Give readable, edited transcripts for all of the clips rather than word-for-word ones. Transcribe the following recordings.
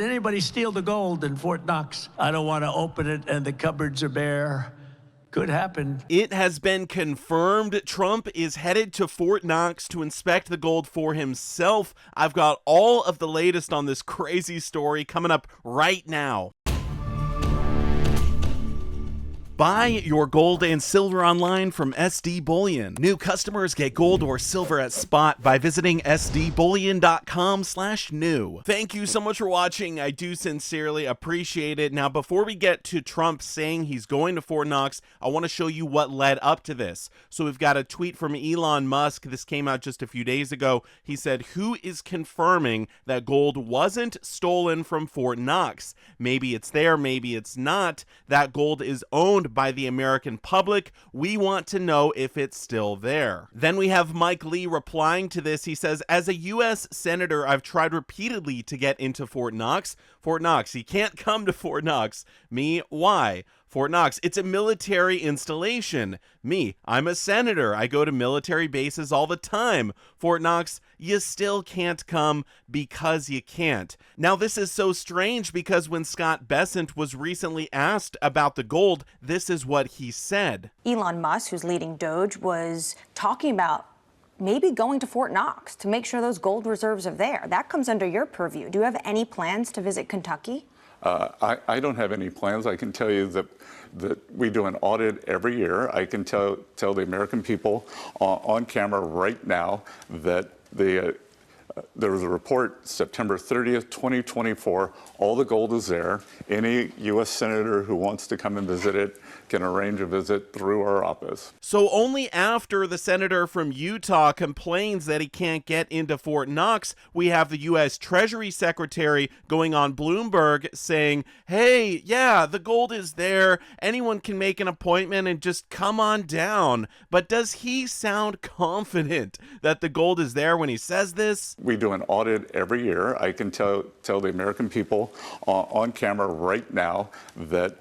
anybody steal the gold in Fort Knox? I don't want to open it and the cupboards are bare. Could happen. It has been confirmed Trump is headed to Fort Knox to inspect the gold for himself. I've got all of the latest on this crazy story coming up right now. Buy your gold and silver online from SD Bullion. New customers get gold or silver at spot by visiting sdbullion.com/new. Thank you so much for watching. I do sincerely appreciate it. Now, before we get to Trump saying he's going to Fort Knox, I want to show you what led up to this. So we've got a tweet from Elon Musk. This came out just a few days ago. He said, "Who is confirming that gold wasn't stolen from Fort Knox? Maybe it's there, maybe it's not. That gold is owned by the American public. We want to know if it's still there." Then we have Mike Lee replying to this. He says, "As a U.S. Senator, I've tried repeatedly to get into Fort Knox. Fort Knox, he can't come to Fort Knox. Me, why? Fort Knox, it's a military installation. Me, I'm a senator. I go to military bases all the time. Fort Knox, you still can't come because you can't." Now, this is so strange because when Scott Bessent was recently asked about the gold, this is what he said. Elon Musk, who's leading Doge, was talking about maybe going to Fort Knox to make sure those gold reserves are there. That comes under your purview. Do you have any plans to visit Kentucky? I don't have any plans. I can tell you that we do an audit every year. I can tell the American people on camera right now that there was a report September 30th, 2024. All the gold is there. Any U.S. senator who wants to come and visit it can arrange a visit through our office. So only after the senator from Utah complains that he can't get into Fort Knox, we have the U.S. Treasury Secretary going on Bloomberg saying, "Hey, yeah, the gold is there. Anyone can make an appointment and just come on down." But does he sound confident that the gold is there when he says this? We do an audit every year. I can tell the American people on camera right now that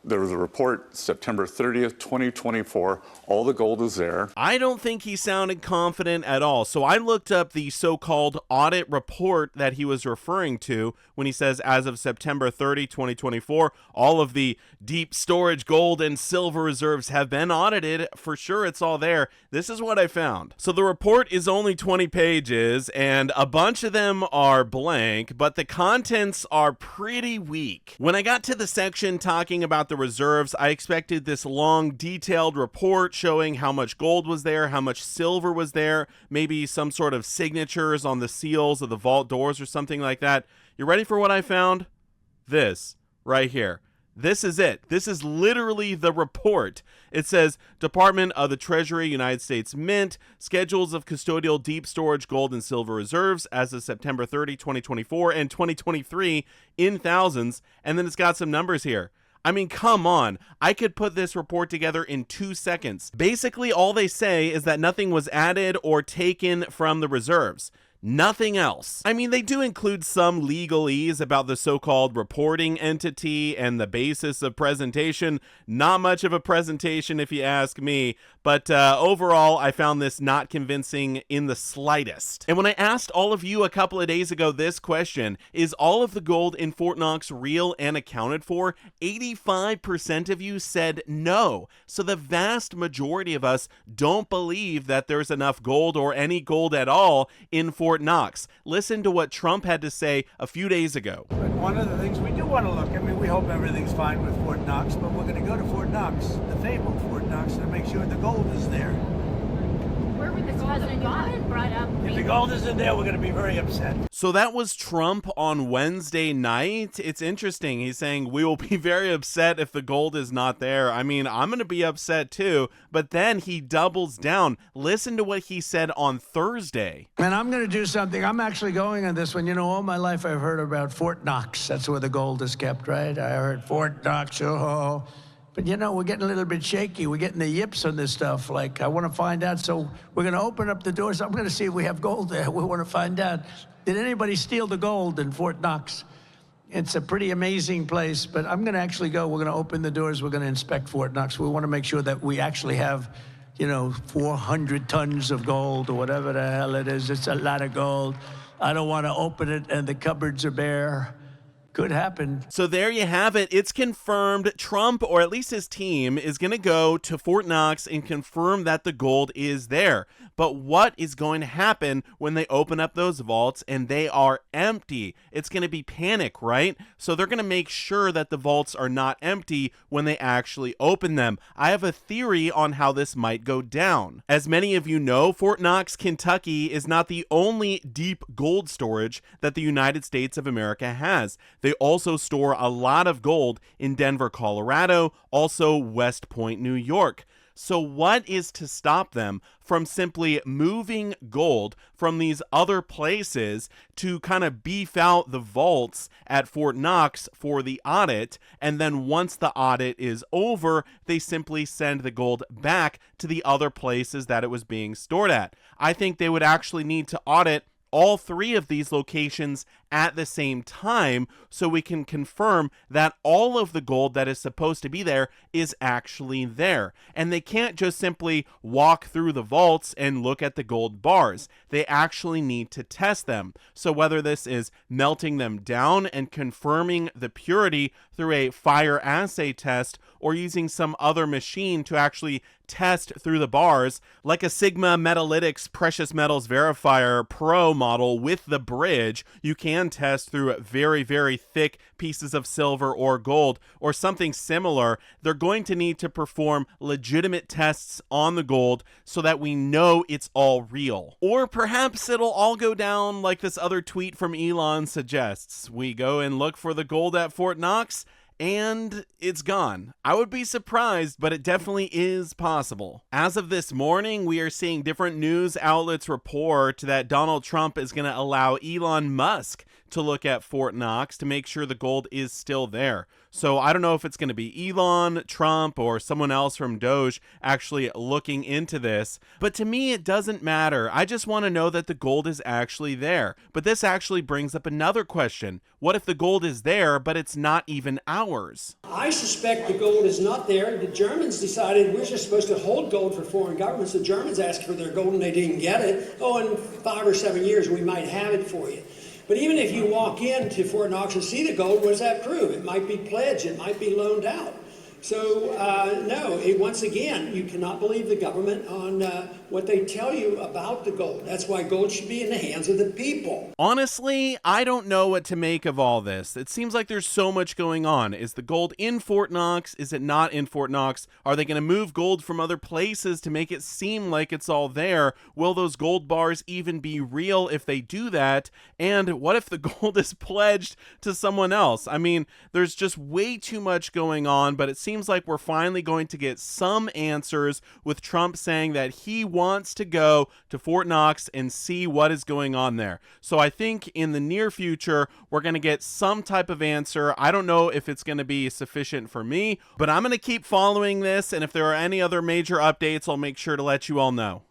there was a report September 30th, 2024. All the gold is there. I don't think he sounded confident at all. So I looked up the so-called audit report that he was referring to when he says, as of September 30, 2024, all of the deep storage gold and silver reserves have been audited. For sure, it's all there. This is what I found. So the report is only 20 pages, and a bunch of them are blank, but the contents are pretty weak. When I got to the section talking about the reserves, I expected this long, detailed report showing how much gold was there, how much silver was there, maybe some sort of signatures on the seals of the vault doors or something like that. You ready for what I found? This right here. This is it. This is literally the report. It says, Department of the Treasury, United States Mint, schedules of custodial deep storage gold and silver reserves as of September 30, 2024 and 2023 in thousands. And then it's got some numbers here. I mean, come on. I could put this report together in 2 seconds. Basically, all they say is that nothing was added or taken from the reserves. Nothing else. I mean, they do include some legalese about the so-called reporting entity and the basis of presentation. Not much of a presentation if you ask me, but overall, I found this not convincing in the slightest. And when I asked all of you a couple of days ago this question, is all of the gold in Fort Knox real and accounted for? 85% of you said no. So the vast majority of us don't believe that there's enough gold or any gold at all in Fort Knox. Listen to what Trump had to say a few days ago. But one of the things we do want to look, I mean, we hope everything's fine with Fort Knox, but we're going to go to Fort Knox, the fabled Fort Knox, to make sure the gold is there. Where would the gold have gone? Brought up. If the gold isn't there, we're going to be very upset. So that was Trump on Wednesday night. It's interesting. He's saying we will be very upset if the gold is not there. I mean, I'm going to be upset too. But then he doubles down. Listen to what he said on Thursday. And I'm going to do something. I'm actually going on this one. You know, all my life I've heard about Fort Knox. That's where the gold is kept, right? I heard Fort Knox, oh. But, you know, we're getting a little bit shaky. We're getting the yips on this stuff. Like, I want to find out. So we're going to open up the doors. I'm going to see if we have gold there. We want to find out. Did anybody steal the gold in Fort Knox? It's a pretty amazing place. But I'm going to actually go. We're going to open the doors. We're going to inspect Fort Knox. We want to make sure that we actually have, you know, 400 tons of gold or whatever the hell it is. It's a lot of gold. I don't want to open it and the cupboards are bare. Could happen. So there you have it. It's confirmed. Trump, or at least his team, is going to go to Fort Knox and confirm that the gold is there. But what is going to happen when they open up those vaults and they are empty? It's going to be panic, right? So they're going to make sure that the vaults are not empty when they actually open them. I have a theory on how this might go down. As many of you know, Fort Knox, Kentucky is not the only deep gold storage that the United States of America has. They also store a lot of gold in Denver, Colorado, also West Point, New York. So what is to stop them from simply moving gold from these other places to kind of beef out the vaults at Fort Knox for the audit, and then once the audit is over, they simply send the gold back to the other places that it was being stored at? I think they would actually need to audit all three of these locations at the same time so we can confirm that all of the gold that is supposed to be there is actually there. And they can't just simply walk through the vaults and look at the gold bars. They actually need to test them. So whether this is melting them down and confirming the purity through a fire assay test, or using some other machine to actually test through the bars, like a Sigma Metalytics Precious Metals Verifier Pro model with the bridge, you can test through very, very thick pieces of silver or gold, or something similar. They're going to need to perform legitimate tests on the gold so that we know it's all real. Or perhaps it'll all go down like this other tweet from Elon suggests. We go and look for the gold at Fort Knox, and it's gone. I would be surprised, but it definitely is possible. As of this morning, we are seeing different news outlets report that Donald Trump is going to allow Elon Musk to look at Fort Knox to make sure the gold is still there. So I don't know if it's going to be Elon, Trump, or someone else from Doge actually looking into this. But to me, it doesn't matter. I just want to know that the gold is actually there. But this actually brings up another question. What if the gold is there, but it's not even ours? I suspect the gold is not there. The Germans decided we're just supposed to hold gold for foreign governments. The Germans asked for their gold and they didn't get it. Oh, in 5 or 7 years we might have it for you. But even if you walk into Fort Knox and see the gold, what does that prove? It might be pledged. It might be loaned out. So, no, once again, you cannot believe the government on what they tell you about the gold. That's why gold should be in the hands of the people. Honestly, I don't know what to make of all this. It seems like there's so much going on. Is the gold in Fort Knox? Is it not in Fort Knox? Are they going to move gold from other places to make it seem like it's all there? Will those gold bars even be real if they do that? And what if the gold is pledged to someone else? I mean, there's just way too much going on, but it seems like we're finally going to get some answers, with Trump saying that he wants to go to Fort Knox and see what is going on there. So I think in the near future, we're going to get some type of answer. I don't know if it's going to be sufficient for me, but I'm going to keep following this, and if there are any other major updates, I'll make sure to let you all know.